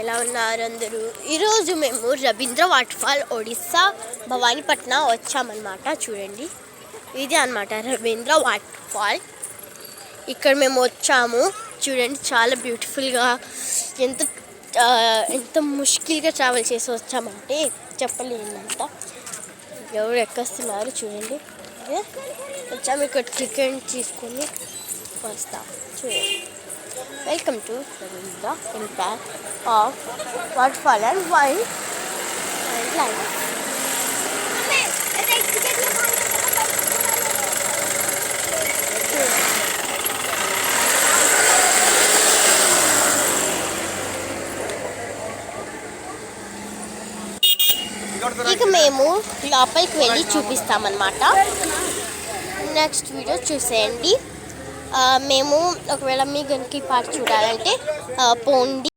ఎలా ఉన్నారు అందరూ? ఈరోజు మేము రవీంద్ర వాటర్ ఫాల్ ఒడిస్సా భవానీపట్నం వచ్చామన్నమాట. చూడండి, ఇది అన్నమాట రవీంద్ర వాటర్ ఫాల్. ఇక్కడ మేము వచ్చాము. చూడండి, చాలా బ్యూటిఫుల్గా ఎంత ముష్కిల్గా ట్రావెల్ చేసి వచ్చామంటే చెప్పలేనంత. ఎవరు ఎక్కేస్తున్నారు చూడండి. వచ్చాము, ఇక్కడ టికెట్ తీసుకొని వస్తాం. చూడండి, welcome to Ravindra impact of waterfall and wild life. ఇక మేము లోపలికి వెళ్ళి చూపిస్తామన్నమాట. నెక్స్ట్ వీడియో చూసేయండి. మేము ఒకవేళ మీ గన్కి పార్క్ చూడాలంటే పోండి.